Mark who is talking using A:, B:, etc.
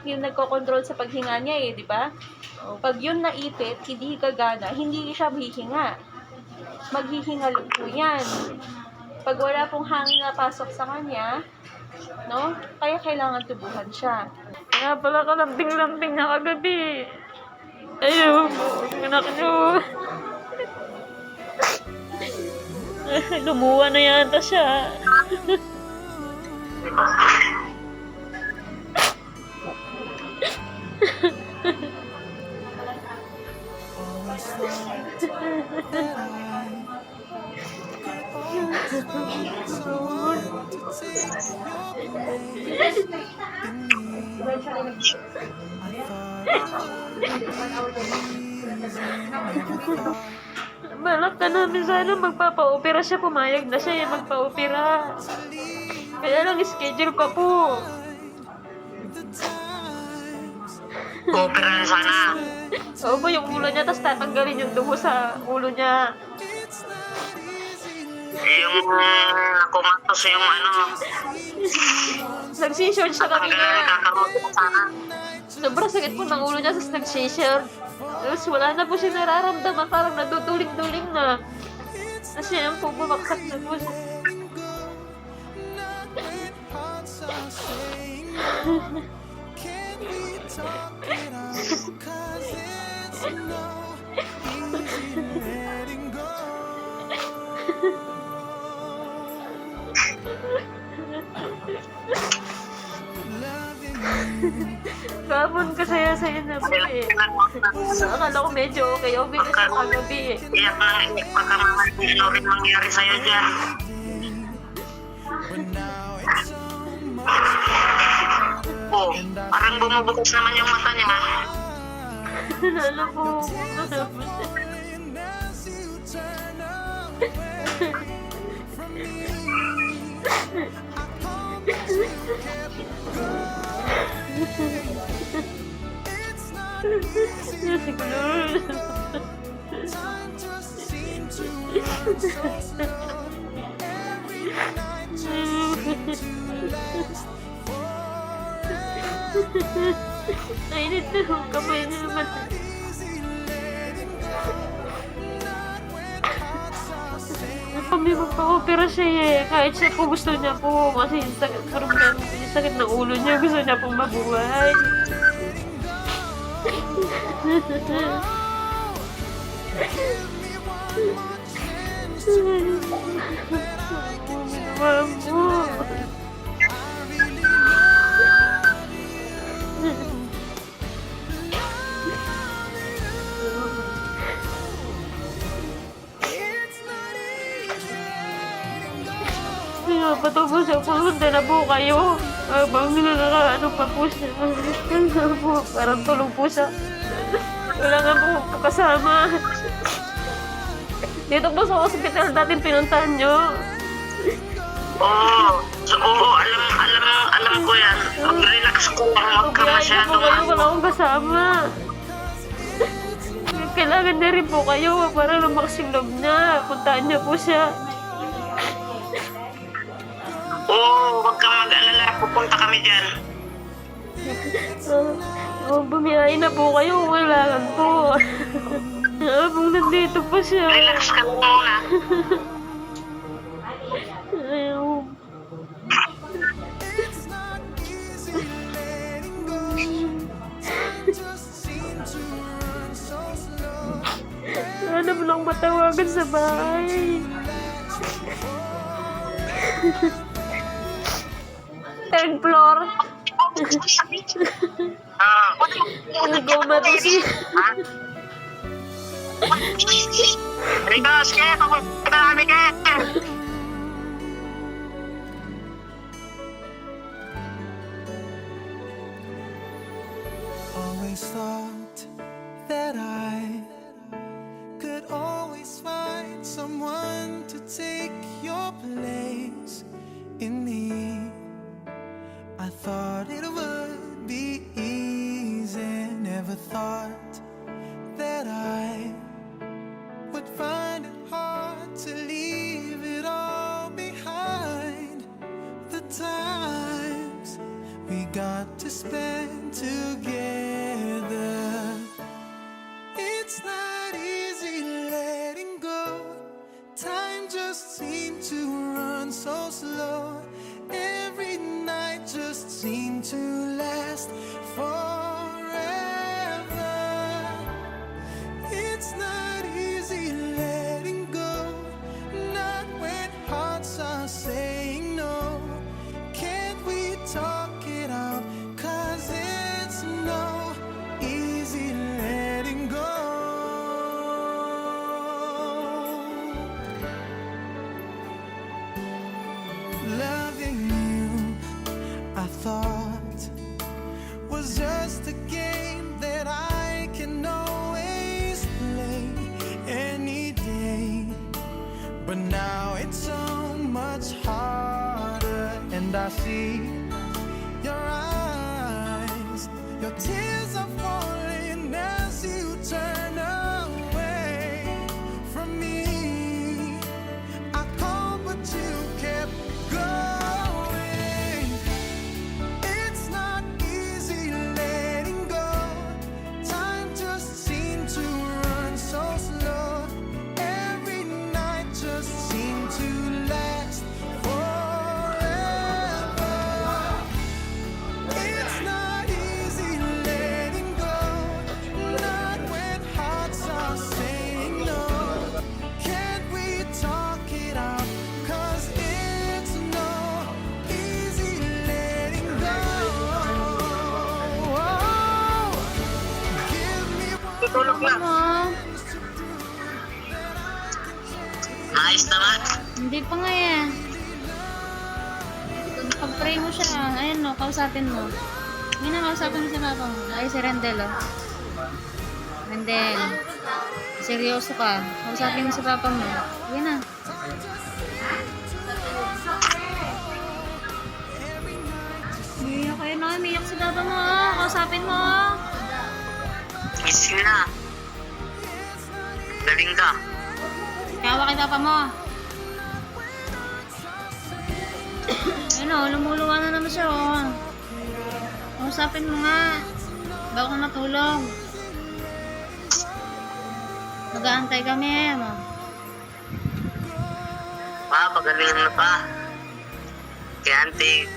A: yung nagkokontrol sa paghinga niya eh, di ba? Pag yun naipit, hindi gagana, hindi siya hihinga. Maghihingal po yan. Pag wala pong hangin na pasok sa kanya, no? Kaya kailangan tubuhan siya. Kaya pala kalambing-lambing na kagabi. Ayun, anak nyo. Lumuwa na yata siya. Balak ka namin sana magpapa-opera siya. Pumayag na siya yung magpa-opera. Kaya lang schedule pa po.
B: Opera na sana.
A: Oo po, yung ulo niya, tapos tatanggalin yung dugo sa ulo niya.
B: Yung nakumatos yung ano.
A: Nag-seizure siya kanina.
B: Kakaroon na sana.
A: Sobrang sakit po ng ulo niya, tapos nag-seizure. Tapos wala na po siya nararamdaman, parang naduduling-duling na. Kasi yan po, bumaksak na po siya. Kapon kasaya-saya na po eh. Akala ko medyo okay na siya kagabi eh.
B: Iyak na iyak pa ka mga ano rin mangyari sa'yo dyan. Oh, parang bumubukas naman yung mata niya.
A: Nalala po. Nainit na yung kamay niya naman. Kami magpa-opera siya eh. Kahit siya po gusto niya po. Kasi yung sakit ng ulo niya. Gusto niya pong mabuhay. Mamo. Patubo siya po, punta na po kayo. Habang nakakaano pa po siya. Parang tulog po siya. Wala nga po kasama. Dito po sa hospital natin pinuntahan nyo.
B: Oo, alam ko yan. Mag-relax ko lang, huwag ka masyadong
A: kayo, wala akong kasama. Kailangan na rin po kayo para lumakas yung loob niya. Puntahan niyo po siya.
B: Oo, huwag kang mag-alala. Pupunta kami dyan.
A: Bumiyahin na po kayo. Kailangan po. Habang nandito po siya.
B: Relax ka lang muna.
A: Ayaw. Sana mo lang matawagan sa bahay. Third floor. Nagoma to si...
B: Rigas, kaya papunta kami kaya.
C: Always thought that I could always find someone to take your place in me. I thought it would be easy, never thought that I would find it hard to leave it all behind. The times we got to spend together. It's not easy letting go. Time just seemed to run so slow. Every night just seemed to last forever. It's not easy letting go. Not when hearts are saying no. Can't we talk it out? 'Cause it's no easy letting go. Loving you, I thought, was just a game that I can always play any day. But now it's so much harder, and I see your eyes, your tears are falling as you turn away from me. I called, but you kept going. It's not easy letting go. Time just seemed to run so slow. Every night just seemed to last forever. It's not easy letting go. Not when hearts are saying no. Can't we talk it out? 'Cause it's no easy letting go. Oh, give me
B: Tutulog na.
D: Mo,
B: Nice naman.
D: hindi pa nga eh. Pag-pray mo siya, ayun no, kausapin mo. Hindi na kausapin mo si Papa mo. Ay, si Rendel oh. Rendel, seryoso ka. Kausapin mo si Papa mo. Yan na. Umiyak kayo na, umiyak si Papa mo oh. Kausapin mo oh.
B: Gising na. Galing ka.
D: Kawa kay Papa mo. Ayun o, lumuluwa na naman siya o. Kausapin mo nga. Bago ka matulog. Mag-aantay kami. Ano?
B: Pa, pagalingan na pa. Kaya auntie,